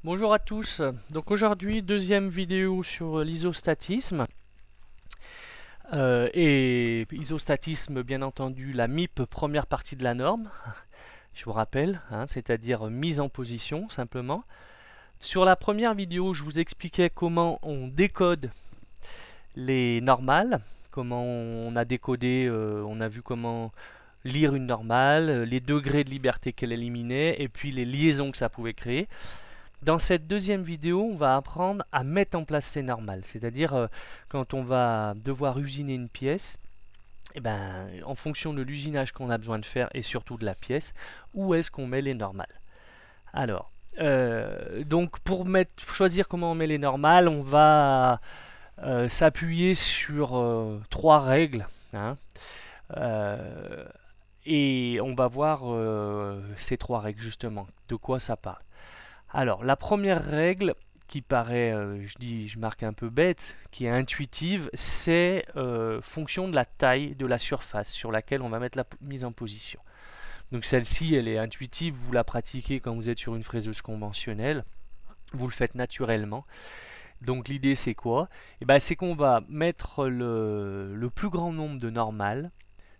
Bonjour à tous. Donc aujourd'hui, deuxième vidéo sur l'isostatisme. Et isostatisme, bien entendu, la MIP, première partie de la norme, je vous rappelle, hein, c'est-à-dire mise en position simplement. Sur la première vidéo, je vous expliquais comment on décode les normales, comment on a décodé, on a vu comment lire une normale, les degrés de liberté qu'elle éliminait, et puis les liaisons que ça pouvait créer. Dans cette deuxième vidéo, on va apprendre à mettre en place ces normales, c'est-à-dire quand on va devoir usiner une pièce, eh ben, en fonction de l'usinage qu'on a besoin de faire et surtout de la pièce, où est-ce qu'on met les normales. Alors, donc pour choisir comment on met les normales, on va s'appuyer sur trois règles, hein, et on va voir ces trois règles justement, de quoi ça parle. Alors, la première règle qui paraît, je marque un peu bête, qui est intuitive, c'est fonction de la taille de la surface sur laquelle on va mettre la mise en position. Donc celle-ci, elle est intuitive, vous la pratiquez quand vous êtes sur une fraiseuse conventionnelle, vous le faites naturellement. Donc l'idée c'est quoi? C'est qu'on va mettre le plus grand nombre de normales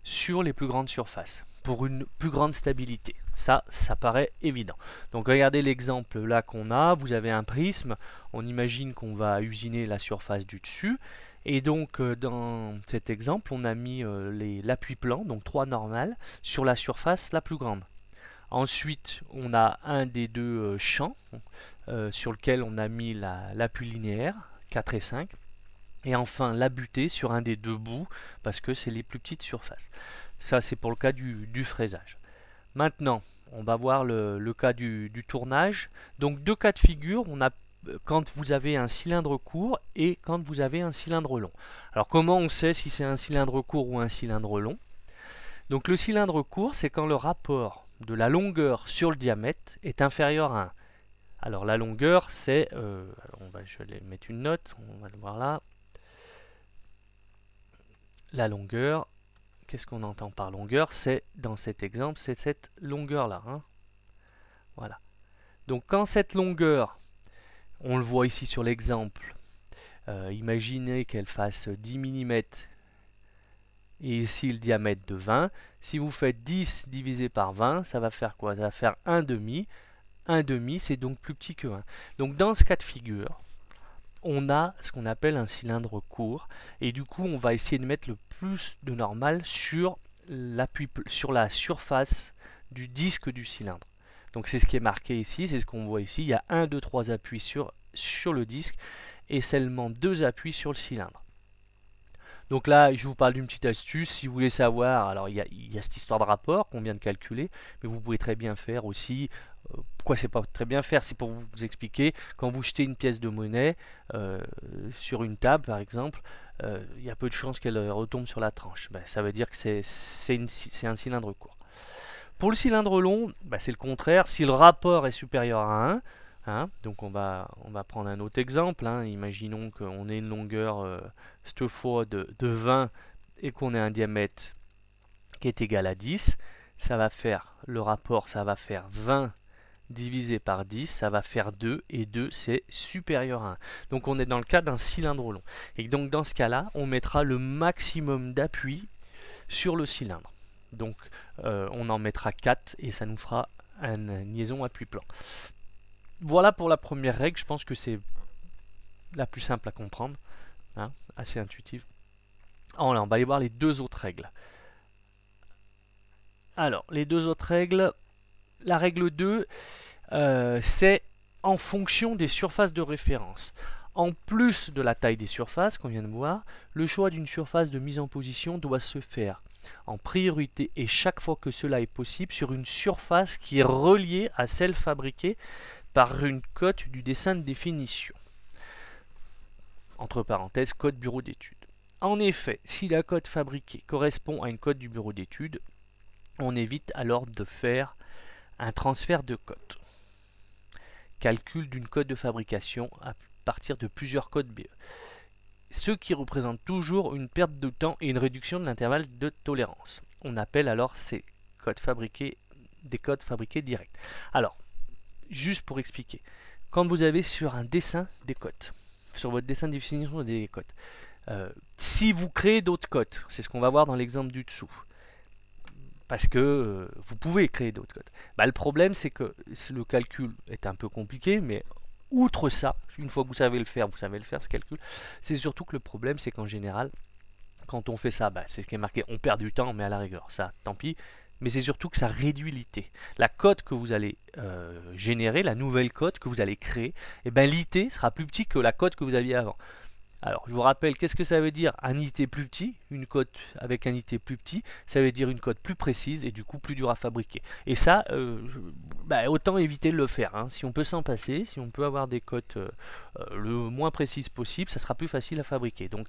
sur les plus grandes surfaces pour une plus grande stabilité. Ça paraît évident. Donc regardez l'exemple là qu'on a, vous avez un prisme, on imagine qu'on va usiner la surface du dessus, et donc dans cet exemple, on a mis l'appui-plan, donc 3 normales, sur la surface la plus grande. Ensuite, on a un des deux champs sur lequel on a mis l'appui linéaire, 4 et 5. Et enfin la butée sur un des deux bouts, parce que c'est les plus petites surfaces. Ça, c'est pour le cas du fraisage. Maintenant, on va voir le cas du tournage. Donc, deux cas de figure. On a quand vous avez un cylindre court et quand vous avez un cylindre long. Alors, comment on sait si c'est un cylindre court ou un cylindre long? Donc, le cylindre court, c'est quand le rapport de la longueur sur le diamètre est inférieur à 1. Alors, la longueur, c'est... je vais mettre une note, on va le voir là. La longueur, qu'est-ce qu'on entend par longueur? C'est, dans cet exemple, c'est cette longueur-là. Hein. Voilà. Donc quand cette longueur, on le voit ici sur l'exemple, imaginez qu'elle fasse 10 mm et ici le diamètre de 20. Si vous faites 10 divisé par 20, ça va faire quoi? Ça va faire 1 demi. 1 demi, c'est donc plus petit que 1. Donc dans ce cas de figure, on a ce qu'on appelle un cylindre court, et du coup on va essayer de mettre le plus de normal sur la surface du disque du cylindre. Donc c'est ce qui est marqué ici, c'est ce qu'on voit ici, il y a 1, 2, 3 appuis sur le disque et seulement 2 appuis sur le cylindre. Donc là, je vous parle d'une petite astuce. Si vous voulez savoir, alors il y a cette histoire de rapport qu'on vient de calculer, mais vous pouvez très bien faire aussi. Pourquoi c'est pas très bien faire? C'est pour vous expliquer. Quand vous jetez une pièce de monnaie sur une table, par exemple, il y a peu de chances qu'elle retombe sur la tranche. Ça veut dire que c'est un cylindre court. Pour le cylindre long, c'est le contraire. Si le rapport est supérieur à 1, hein, donc on va prendre un autre exemple. Hein. Imaginons qu'on ait une longueur cette fois de 20 et qu'on ait un diamètre qui est égal à 10. Ça va faire, le rapport, ça va faire 20 divisé par 10, ça va faire 2, et 2 c'est supérieur à 1. Donc on est dans le cas d'un cylindre long. Et donc dans ce cas-là, on mettra le maximum d'appui sur le cylindre. Donc on en mettra 4 et ça nous fera une liaison appui-plan. Voilà pour la première règle, je pense que c'est la plus simple à comprendre, hein, assez intuitive. Alors là, on va aller voir les deux autres règles. Alors, les deux autres règles, la règle 2, c'est en fonction des surfaces de référence. En plus de la taille des surfaces qu'on vient de voir, le choix d'une surface de mise en position doit se faire en priorité et chaque fois que cela est possible sur une surface qui est reliée à celle fabriquée par une cote du dessin de définition. Entre parenthèses, code bureau d'études. En effet, si la cote fabriquée correspond à une cote du bureau d'études, on évite alors de faire un transfert de cote. Calcul d'une cote de fabrication à partir de plusieurs codes BE. Ce qui représente toujours une perte de temps et une réduction de l'intervalle de tolérance. On appelle alors ces codes fabriqués des codes fabriqués directs. Alors, juste pour expliquer, quand vous avez sur un dessin des cotes, sur votre dessin de définition des cotes. Si vous créez d'autres cotes, c'est ce qu'on va voir dans l'exemple du dessous, parce que vous pouvez créer d'autres cotes. Bah, le problème, c'est que le calcul est un peu compliqué, mais outre ça, une fois que vous savez le faire, ce calcul. C'est surtout que le problème, c'est qu'en général, quand on fait ça, bah, c'est ce qui est marqué, on perd du temps, mais à la rigueur, ça, tant pis. Mais c'est surtout que ça réduit l'IT. La cote que vous allez générer, la nouvelle cote que vous allez créer, et ben, l'IT sera plus petit que la cote que vous aviez avant. Alors, je vous rappelle, qu'est-ce que ça veut dire un IT plus petit? Une cote avec un IT plus petit, ça veut dire une cote plus précise et du coup plus dure à fabriquer. Et ça, bah, autant éviter de le faire. Hein. Si on peut s'en passer, si on peut avoir des cotes le moins précises possible, ça sera plus facile à fabriquer. Donc,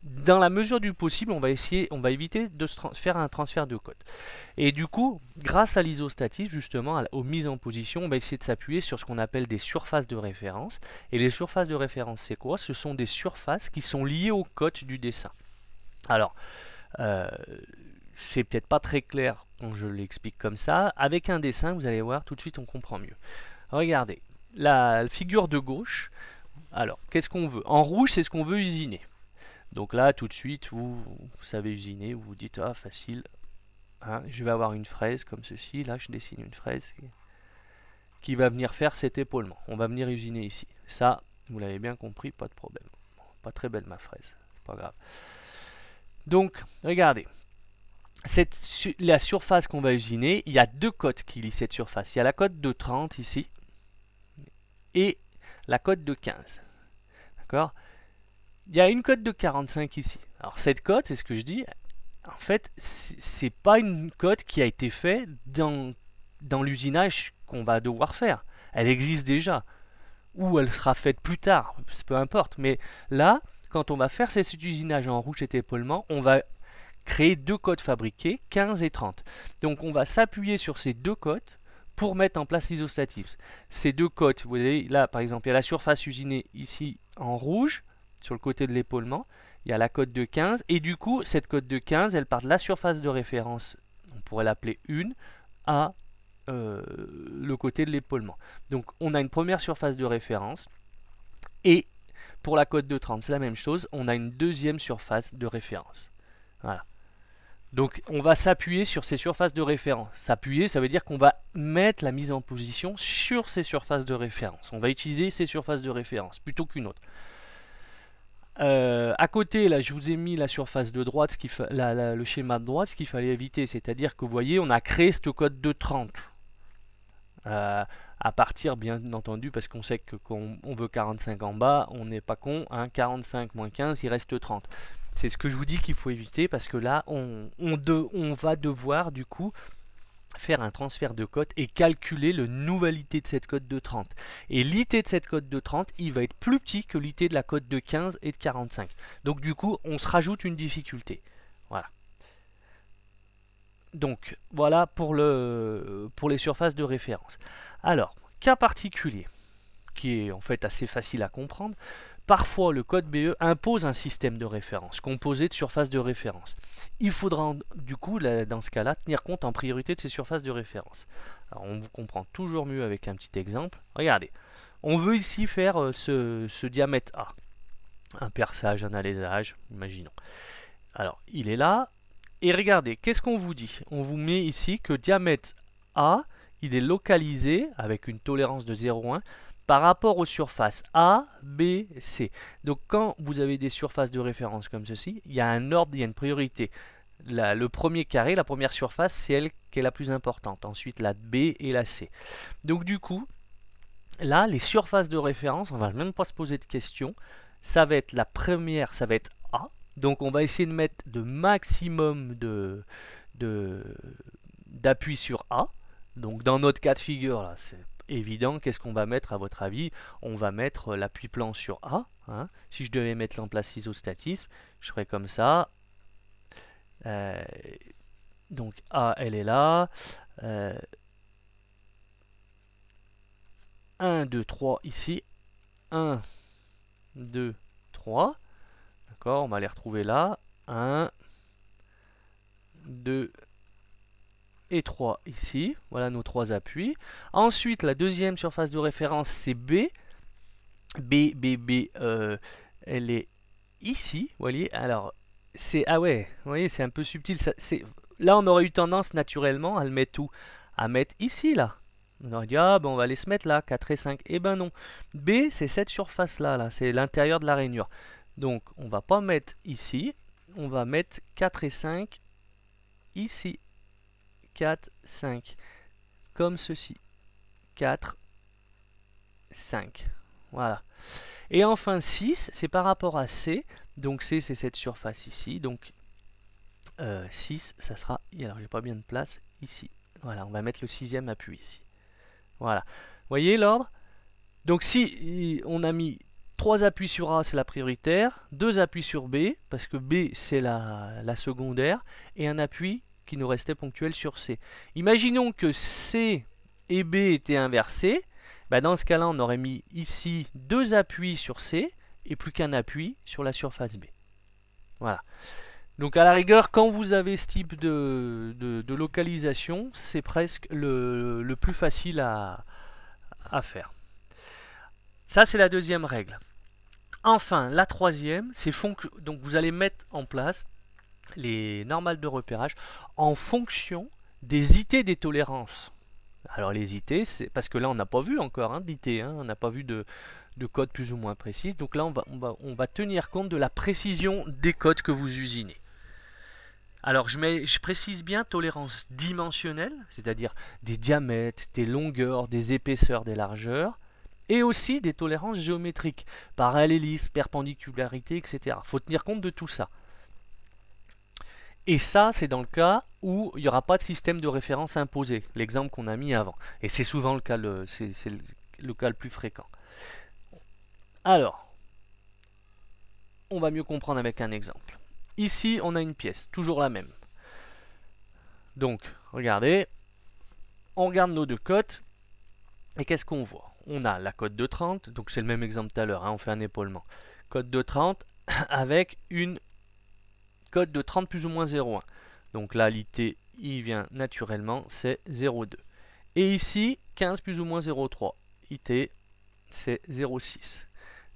dans la mesure du possible, on va éviter de faire un transfert de code. Et du coup, grâce à l'isostatisme, justement, aux mises en position, on va essayer de s'appuyer sur ce qu'on appelle des surfaces de référence. Et les surfaces de référence, c'est quoi? Ce sont des surfaces qui sont liées aux cotes du dessin. Alors, c'est peut-être pas très clair quand je l'explique comme ça. Avec un dessin, vous allez voir, tout de suite, on comprend mieux. Regardez, la figure de gauche, alors, qu'est-ce qu'on veut? En rouge, c'est ce qu'on veut usiner. Donc là, tout de suite, vous savez usiner, vous vous dites, ah, facile, hein, je vais avoir une fraise comme ceci, là je dessine une fraise qui va venir faire cet épaulement. On va venir usiner ici. Ça, vous l'avez bien compris, pas de problème. Bon, pas très belle ma fraise, c'est pas grave. Donc, regardez, la surface qu'on va usiner, il y a deux cotes qui lient cette surface. Il y a la cote de 30 ici, et la cote de 15. D'accord? Il y a une cote de 45 ici. Alors cette cote, c'est ce que je dis, en fait, c'est pas une cote qui a été faite dans l'usinage qu'on va devoir faire. Elle existe déjà. Ou elle sera faite plus tard, peu importe. Mais là, quand on va faire cet usinage en rouge et épaulement, on va créer deux cotes fabriquées, 15 et 30. Donc on va s'appuyer sur ces deux cotes pour mettre en place l'isostatisme. Ces deux cotes, vous voyez, là par exemple, il y a la surface usinée ici en rouge, sur le côté de l'épaulement, il y a la cote de 15, et du coup, cette cote de 15, elle part de la surface de référence, on pourrait l'appeler 1, à le côté de l'épaulement. Donc, on a une première surface de référence, et pour la cote de 30, c'est la même chose, on a une deuxième surface de référence. Voilà. Donc, on va s'appuyer sur ces surfaces de référence. S'appuyer, ça veut dire qu'on va mettre la mise en position sur ces surfaces de référence. On va utiliser ces surfaces de référence plutôt qu'une autre. À côté, là, je vous ai mis la surface de droite, le schéma de droite, ce qu'il fallait éviter. C'est-à-dire que vous voyez, on a créé ce code de 30. À partir, bien entendu, parce qu'on sait que quand on veut 45 en bas, on n'est pas con. Hein, 45 moins 15, il reste 30. C'est ce que je vous dis qu'il faut éviter, parce que là, on va devoir, du coup, faire un transfert de cote et calculer le nouvel IT de cette cote de 30. Et l'IT de cette cote de 30, il va être plus petit que l'IT de la cote de 15 et de 45. Donc du coup, on se rajoute une difficulté. Voilà. Donc voilà pour les surfaces de référence. Alors, cas particulier, qui est en fait assez facile à comprendre. Parfois, le code BE impose un système de référence composé de surfaces de référence. Il faudra du coup, dans ce cas-là, tenir compte en priorité de ces surfaces de référence. Alors, on vous comprend toujours mieux avec un petit exemple. Regardez, on veut ici faire ce diamètre A. Un perçage, un alésage, imaginons. Alors, il est là. Et regardez, qu'est-ce qu'on vous dit? On vous met ici que diamètre A, il est localisé avec une tolérance de 0,1 par rapport aux surfaces A, B, C. Donc quand vous avez des surfaces de référence comme ceci, il y a un ordre, il y a une priorité. Le premier carré, la première surface, c'est elle qui est la plus importante. Ensuite la B et la C. Donc du coup, là, les surfaces de référence, on ne va même pas se poser de questions. Ça va être la première, ça va être A. Donc on va essayer de mettre de maximum d'appui sur A. Donc dans notre cas de figure, là, c'est évident. Qu'est-ce qu'on va mettre à votre avis? On va mettre l'appui plan sur A. Hein. Si je devais mettre en place isostatisme, je ferais comme ça. Donc A, elle est là. 1, 2, 3 ici. 1, 2, 3. D'accord, on va les retrouver là. 1, 2 et 3 ici. Voilà nos trois appuis. Ensuite, la deuxième surface de référence, c'est B. elle est ici, vous voyez. Alors, c'est, ah ouais, vous voyez, c'est un peu subtil. Là, on aurait eu tendance naturellement à le mettre où? À mettre ici, là. On aurait dit, ah ben on va aller se mettre là, 4 et 5. Eh ben non. B, c'est cette surface-là, là, c'est l'intérieur de la rainure. Donc, on va pas mettre ici, on va mettre 4 et 5 ici. 4, 5. Comme ceci. 4, 5. Voilà. Et enfin 6, c'est par rapport à C. Donc C, c'est cette surface ici. Donc 6, ça sera... Alors, j'ai pas bien de place ici. Voilà, on va mettre le sixième appui ici. Voilà. Vous voyez l'ordre? Donc si on a mis 3 appuis sur A, c'est la prioritaire, 2 appuis sur B, parce que B, c'est la secondaire, et un appui qui nous restait ponctuel sur C. Imaginons que C et B étaient inversés. Ben dans ce cas-là, on aurait mis ici 2 appuis sur C, et plus qu'un appui sur la surface B. Voilà. Donc à la rigueur, quand vous avez ce type de localisation, c'est presque le plus facile à faire. Ça, c'est la deuxième règle. Enfin, la troisième, c'est donc vous allez mettre en place les normales de repérage en fonction des IT des tolérances. Alors les IT, c'est parce que là, on n'a pas vu encore d'IT, on n'a pas vu de code plus ou moins précis. Donc là, on va tenir compte de la précision des codes que vous usinez. Alors je précise bien tolérance dimensionnelle, c'est-à-dire des diamètres, des longueurs, des épaisseurs, des largeurs, et aussi des tolérances géométriques, parallélisme, perpendicularité, etc. Il faut tenir compte de tout ça. Et ça, c'est dans le cas où il n'y aura pas de système de référence imposé, l'exemple qu'on a mis avant. Et c'est souvent le cas, c'est le cas le plus fréquent. Alors, on va mieux comprendre avec un exemple. Ici, on a une pièce, toujours la même. Donc, regardez, on regarde nos deux cotes, et qu'est-ce qu'on voit? On a la cote de 30, donc c'est le même exemple tout à l'heure, on fait un épaulement. Cote de 30 avec une cote de 30 plus ou moins 0,1. Donc là, l'IT, il vient naturellement, c'est 0,2. Et ici, 15 plus ou moins 0,3. IT, c'est 0,6.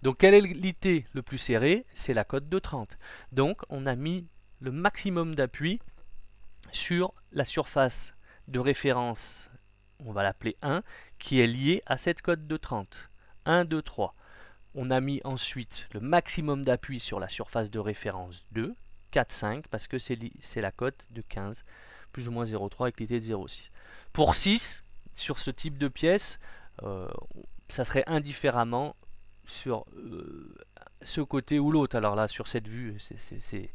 Donc quel est l'IT le plus serré? C'est la cote de 30. Donc on a mis le maximum d'appui sur la surface de référence, on va l'appeler 1, qui est liée à cette cote de 30. 1, 2, 3. On a mis ensuite le maximum d'appui sur la surface de référence 2, 4, 5, parce que c'est la cote de 15, plus ou moins 0,3 avec l'IT de 0,6. Pour 6, sur ce type de pièce, ça serait indifféremment sur ce côté ou l'autre. Alors là, sur cette vue, c'est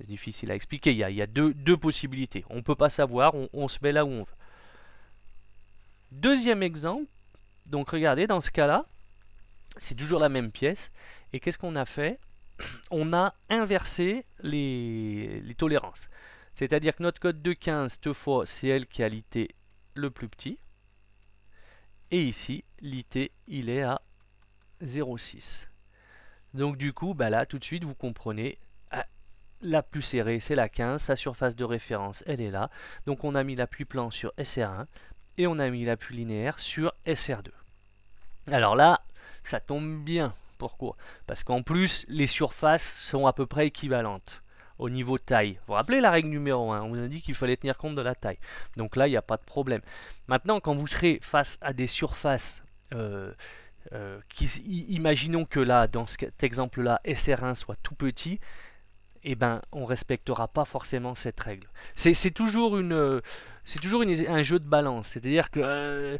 difficile à expliquer. Il y a deux possibilités. On ne peut pas savoir, on se met là où on veut. Deuxième exemple, donc regardez, dans ce cas-là, c'est toujours la même pièce. Et qu'est-ce qu'on a fait? On a inversé les tolérances. C'est-à-dire que notre code de 15, cette fois, c'est elle qui a l'IT le plus petit. Et ici, l'IT, il est à 0,6. Donc du coup, bah là, tout de suite, vous comprenez, la plus serrée, c'est la 15. Sa surface de référence, elle est là. Donc on a mis l'appui plan sur SR1 et on a mis l'appui linéaire sur SR2. Alors là, ça tombe bien. Pourquoi? Parce qu'en plus, les surfaces sont à peu près équivalentes au niveau taille. Vous vous rappelez la règle numéro 1? On vous a dit qu'il fallait tenir compte de la taille. Donc là, il n'y a pas de problème. Maintenant, quand vous serez face à des surfaces imaginons que là, dans cet exemple-là, SR1 soit tout petit, eh ben, on ne respectera pas forcément cette règle. C'est toujours un jeu de balance. C'est-à-dire qu'il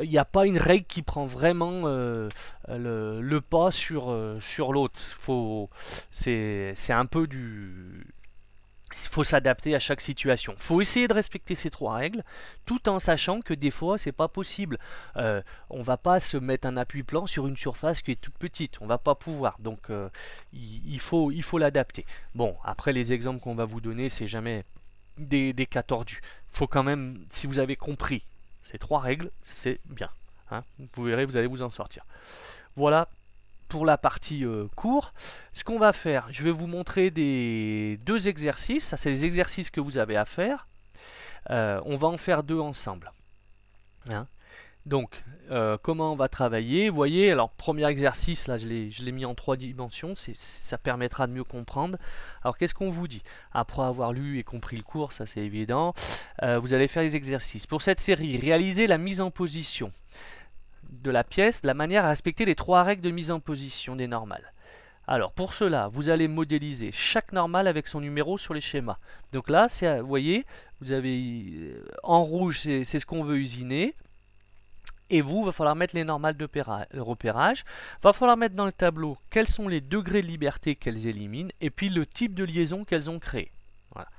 n'y a pas une règle qui prend vraiment le pas sur l'autre. C'est un peu du... Il faut s'adapter à chaque situation. Il faut essayer de respecter ces trois règles, tout en sachant que des fois, c'est pas possible. On ne va pas se mettre un appui plan sur une surface qui est toute petite. On ne va pas pouvoir. Donc, il faut l'adapter. Bon, après, les exemples qu'on va vous donner, c'est jamais des cas tordus. Il faut quand même, si vous avez compris ces trois règles, c'est bien. Vous verrez, vous allez vous en sortir. Voilà pour la partie cours. Ce qu'on va faire, je vais vous montrer deux exercices. Ça, c'est les exercices que vous avez à faire. On va en faire deux ensemble. Donc, comment on va travailler? Vous voyez, alors premier exercice, là je l'ai mis en 3 dimensions, ça permettra de mieux comprendre. Alors qu'est-ce qu'on vous dit? Après avoir lu et compris le cours, ça c'est évident, vous allez faire les exercices. Pour cette série, réalisez la mise en position de la pièce de la manière à respecter les 3 règles de mise en position des normales. Alors pour cela, vous allez modéliser chaque normale avec son numéro sur les schémas. Donc là, vous voyez, vous avez en rouge, c'est ce qu'on veut usiner. Et vous, il va falloir mettre les normales de repérage. Il va falloir mettre dans le tableau quels sont les degrés de liberté qu'elles éliminent et puis le type de liaison qu'elles ont créé. Voilà.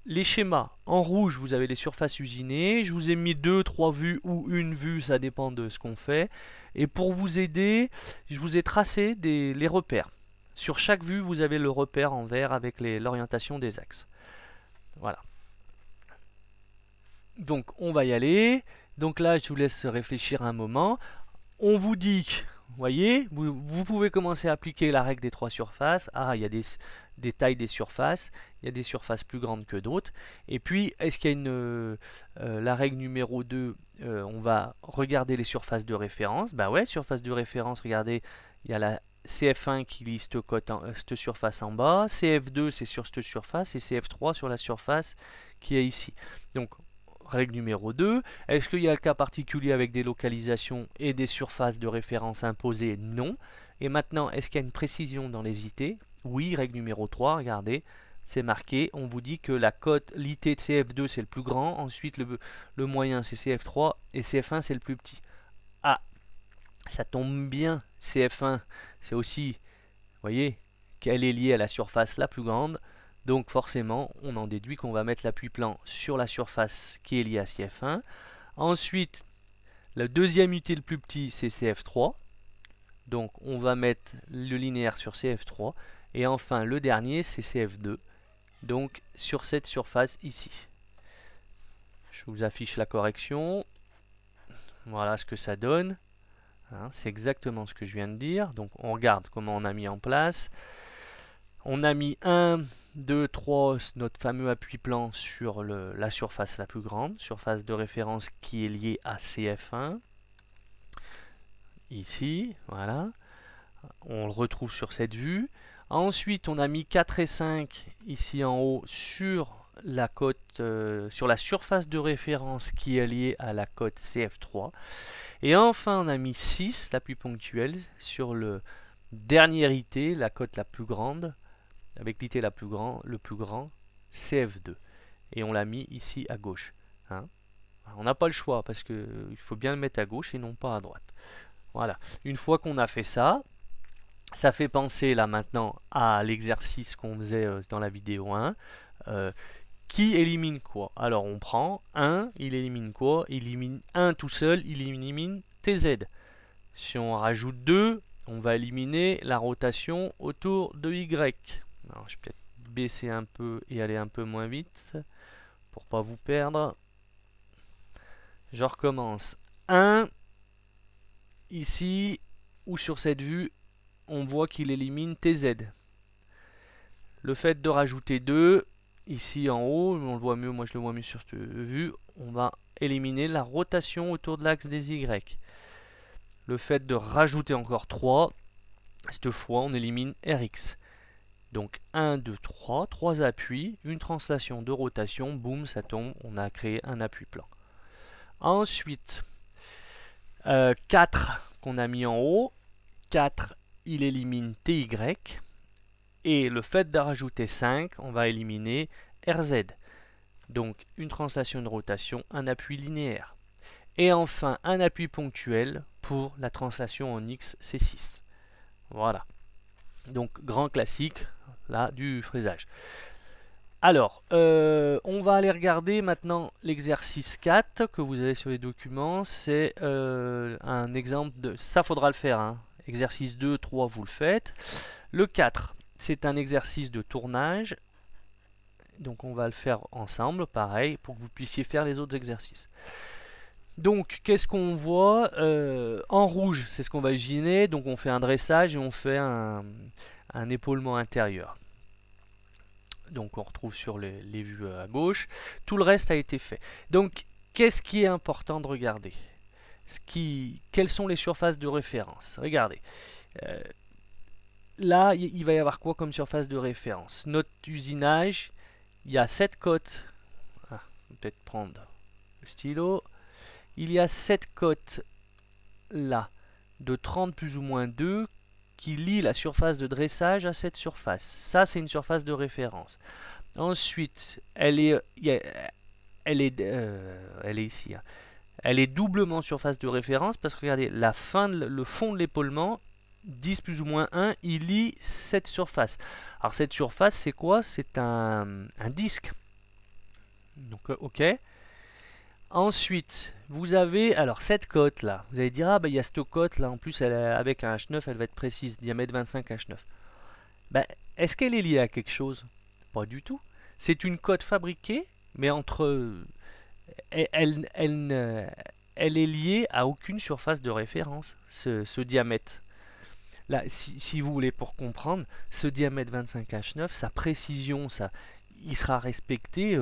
Les schémas, en rouge, vous avez les surfaces usinées. Je vous ai mis 2, 3 vues ou une vue, ça dépend de ce qu'on fait. Et pour vous aider, je vous ai tracé les repères. Sur chaque vue, vous avez le repère en vert avec l'orientation des axes. Voilà. Donc, on va y aller. Donc là, je vous laisse réfléchir un moment. On vous dit, vous voyez, vous pouvez commencer à appliquer la règle des 3 surfaces. Ah, il y a des tailles des surfaces. Il y a des surfaces plus grandes que d'autres. Et puis, est-ce qu'il y a la règle numéro 2, on va regarder les surfaces de référence. Ben ouais, surface de référence, regardez, il y a la CF1 qui lit cette surface en bas. CF2, c'est sur cette surface. Et CF3 sur la surface qui est ici. Donc, règle numéro 2, est-ce qu'il y a le cas particulier avec des localisations et des surfaces de référence imposées? Non. Et maintenant, est-ce qu'il y a une précision dans les IT? Oui, règle numéro 3, regardez, c'est marqué, on vous dit que la cote, l'IT de CF2 c'est le plus grand, ensuite le moyen c'est CF3 et CF1 c'est le plus petit. Ah, ça tombe bien, CF1 c'est aussi, vous voyez, qu'elle est liée à la surface la plus grande. Donc forcément, on en déduit qu'on va mettre l'appui-plan sur la surface qui est liée à CF1. Ensuite, le deuxième unité le plus petit, c'est CF3. Donc on va mettre le linéaire sur CF3. Et enfin, le dernier, c'est CF2. Donc sur cette surface ici. Je vous affiche la correction. Voilà ce que ça donne. Hein, c'est exactement ce que je viens de dire. Donc on regarde comment on a mis en place. On a mis 1, 2, 3, notre fameux appui-plan sur la surface la plus grande, surface de référence qui est liée à CF1. Ici, voilà. On le retrouve sur cette vue. Ensuite, on a mis 4 et 5 ici en haut sur la cote, sur la surface de référence qui est liée à la cote CF3. Et enfin, on a mis 6, l'appui ponctuel, sur le dernier IT, la cote la plus grande, avec l'IT le plus grand, CF2. Et on l'a mis ici à gauche. Hein. On n'a pas le choix parce qu'il faut bien le mettre à gauche et non pas à droite. Voilà. Une fois qu'on a fait ça, ça fait penser là maintenant à l'exercice qu'on faisait dans la vidéo 1. Qui élimine quoi? Alors on prend 1, il élimine quoi? Il élimine 1 tout seul, il élimine TZ. Si on rajoute 2, on va éliminer la rotation autour de Y. Alors, je vais peut-être baisser un peu et aller un peu moins vite pour pas vous perdre. Je recommence. 1, ici, ou sur cette vue, on voit qu'il élimine TZ. Le fait de rajouter 2, ici en haut, on le voit mieux, moi je le vois mieux sur cette vue, on va éliminer la rotation autour de l'axe des Y. Le fait de rajouter encore 3, cette fois on élimine Rx. Donc 1, 2, 3, 3 appuis, une translation de rotation, boum, ça tombe, on a créé un appui-plan. Ensuite, 4 qu'on a mis en haut, 4 il élimine TY, et le fait de rajouter 5, on va éliminer RZ. Donc une translation de rotation, un appui linéaire. Et enfin un appui ponctuel pour la translation en X, c'est 6. Voilà. Donc grand classique là du fraisage. Alors, on va aller regarder maintenant l'exercice 4 que vous avez sur les documents. C'est un exemple de... Ça, faudra le faire. Hein. Exercice 2, 3, vous le faites. Le 4, c'est un exercice de tournage. Donc, on va le faire ensemble, pareil, pour que vous puissiez faire les autres exercices. Donc, qu'est-ce qu'on voit? En rouge, c'est ce qu'on va usiner. Donc, on fait un dressage et on fait un épaulement intérieur. Donc on retrouve sur les vues à gauche. Tout le reste a été fait. Donc qu'est-ce qui est important de regarder? quelles sont les surfaces de référence. Regardez. Là, il va y avoir quoi comme surface de référence? Notre usinage, il y a cette cote. Ah, peut-être prendre le stylo. Il y a cette cote là de 30 plus ou moins 2 qui lie la surface de dressage à cette surface. Ça, c'est une surface de référence. Ensuite, elle est ici. Hein. Elle est doublement surface de référence parce que regardez, le fond de l'épaulement, 10 plus ou moins 1, il lie cette surface. Alors cette surface, c'est quoi? C'est un disque. Donc, ok. Ensuite, vous avez alors cette cote là. Vous allez dire, ah ben il y a cette cote là, en plus avec un H9, elle va être précise, diamètre 25 H9. Ben, est-ce qu'elle est liée à quelque chose? Pas du tout. C'est une cote fabriquée, mais entre. Elle est liée à aucune surface de référence, ce diamètre. Là, si vous voulez pour comprendre, ce diamètre 25 H9, sa précision, il sera respecté.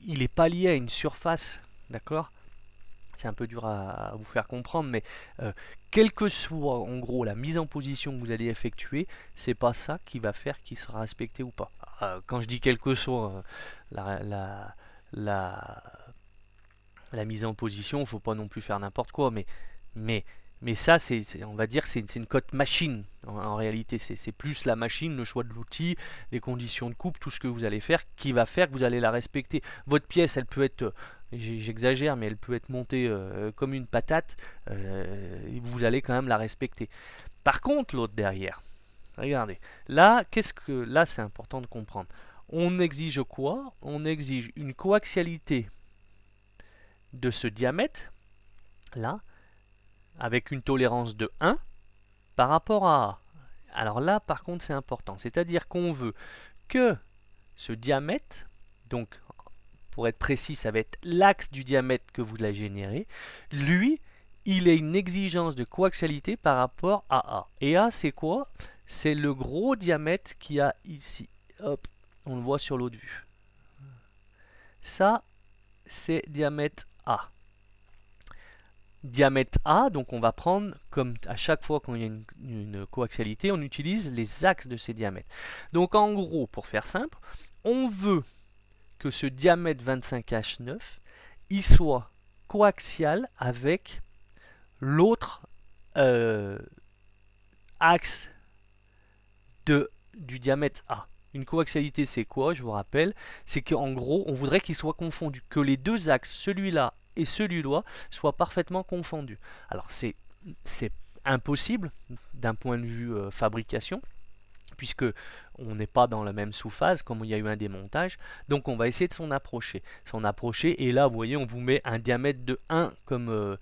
Il n'est pas lié à une surface, d'accord? C'est un peu dur à vous faire comprendre, mais quelle que soit en gros la mise en position que vous allez effectuer, c'est pas ça qui va faire qu'il sera respecté ou pas. Quand je dis quelle que soit la mise en position, il ne faut pas non plus faire n'importe quoi, mais ça, on va dire, c'est une cote machine. En réalité, c'est plus la machine, le choix de l'outil, les conditions de coupe, tout ce que vous allez faire, qui va faire que vous allez la respecter. Votre pièce, elle peut être, j'exagère, mais elle peut être montée comme une patate. Vous allez quand même la respecter. Par contre, l'autre derrière, regardez. Là, là, c'est important de comprendre. On exige quoi? On exige une coaxialité de ce diamètre, là, avec une tolérance de 1 par rapport à A. Alors là, par contre, c'est important. C'est-à-dire qu'on veut que ce diamètre, donc pour être précis, ça va être l'axe du diamètre que vous allez générer, lui, il ait une exigence de coaxialité par rapport à A. Et A, c'est quoi? C'est le gros diamètre qu'il y a ici. Hop, on le voit sur l'autre vue. Ça, c'est diamètre A. Diamètre A, donc on va prendre, comme à chaque fois qu'il y a une coaxialité, on utilise les axes de ces diamètres. Donc en gros, pour faire simple, on veut que ce diamètre 25H9, il soit coaxial avec l'autre axe du diamètre A. Une coaxialité, c'est quoi? Je vous rappelle, c'est qu'en gros, on voudrait qu'ils soient confondus, que les deux axes, celui-là et celui-là, soient parfaitement confondus. Alors c'est impossible d'un point de vue fabrication, puisque on n'est pas dans la même sous-phase, comme il y a eu un démontage, donc on va essayer de s'en approcher. Et là, vous voyez, on vous met un diamètre de 1 comme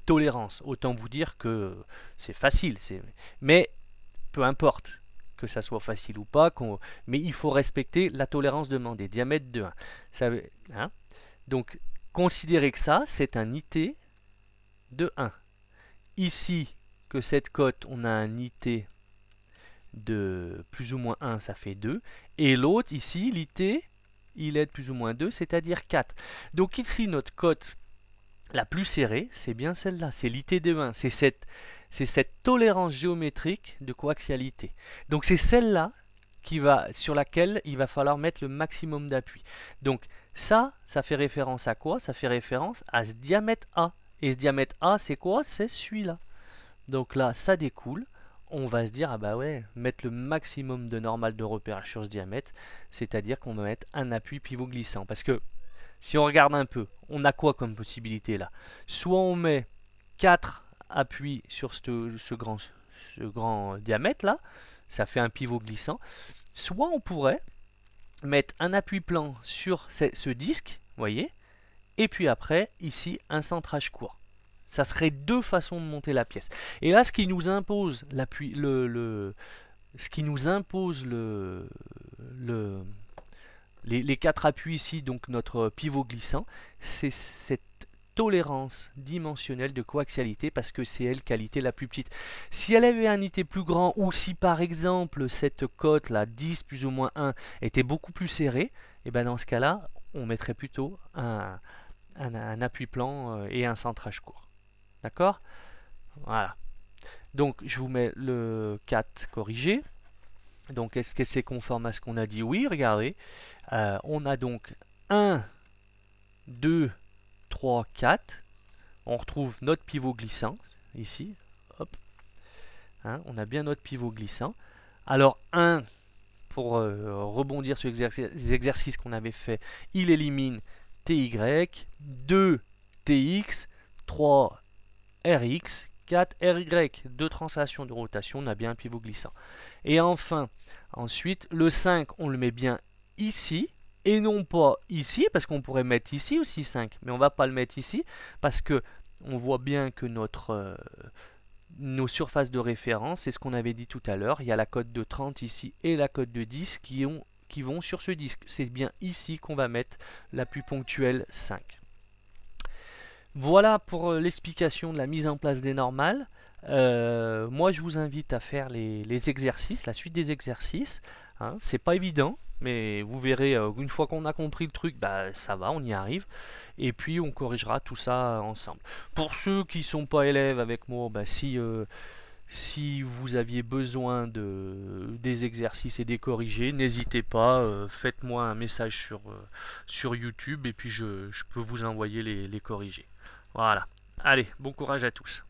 tolérance. Autant vous dire que c'est facile, mais peu importe que ça soit facile ou pas, mais il faut respecter la tolérance demandée, diamètre de 1. Ça, hein? Donc, considérez que ça, c'est un IT de 1. Ici, que cette cote, on a un IT de plus ou moins 1, ça fait 2. Et l'autre, ici, l'IT, il est de plus ou moins 2, c'est-à-dire 4. Donc ici, notre cote la plus serrée, c'est bien celle-là, c'est l'IT de 1. C'est cette tolérance géométrique de coaxialité. Donc c'est celle-là sur laquelle il va falloir mettre le maximum d'appui. Donc ça fait référence à quoi? Ça fait référence à ce diamètre A. Et ce diamètre A, c'est quoi? C'est celui-là. Donc là, ça découle. On va se dire, ah bah ouais, mettre le maximum de normal de repérage sur ce diamètre, c'est-à-dire qu'on va mettre un appui pivot glissant. Parce que si on regarde un peu, on a quoi comme possibilité là? Soit on met 4 appuis sur ce grand diamètre là, ça fait un pivot glissant. Soit on pourrait mettre un appui plan sur ce disque, voyez, et puis après, ici, un centrage court. Ça serait deux façons de monter la pièce. Et là, ce qui nous impose les 4 appuis ici, donc notre pivot glissant, c'est cette tolérance dimensionnelle de coaxialité parce que c'est elle qualité la plus petite. Si elle avait un IT plus grand ou si par exemple cette cote là 10 plus ou moins 1 était beaucoup plus serrée, et ben dans ce cas là on mettrait plutôt un appui-plan et un centrage court. D'accord? Voilà. Donc je vous mets le 4 corrigé. Donc est-ce que c'est conforme à ce qu'on a dit? Oui, regardez. On a donc 1, 2, 3, 4. On retrouve notre pivot glissant ici. Hop. Hein, on a bien notre pivot glissant. Alors 1, pour rebondir sur les exercices qu'on avait fait, il élimine TY, 2 TX, 3 RX, 4 RY, 2 translations de rotation, on a bien un pivot glissant. Et enfin, ensuite, le 5, on le met bien ici, et non pas ici, parce qu'on pourrait mettre ici aussi 5, mais on ne va pas le mettre ici, parce que on voit bien que nos surfaces de référence, c'est ce qu'on avait dit tout à l'heure, il y a la cote de 30 ici et la cote de 10 qui vont sur ce disque. C'est bien ici qu'on va mettre l'appui ponctuel 5. Voilà pour l'explication de la mise en place des normales. Moi, je vous invite à faire les exercices, la suite des exercices. Hein, c'est pas évident, mais vous verrez, une fois qu'on a compris le truc, bah, ça va, on y arrive. Et puis, on corrigera tout ça ensemble. Pour ceux qui ne sont pas élèves avec moi, bah, si vous aviez besoin des exercices et des corriger, n'hésitez pas, faites-moi un message sur YouTube et puis je peux vous envoyer les corriger. Voilà. Allez, bon courage à tous.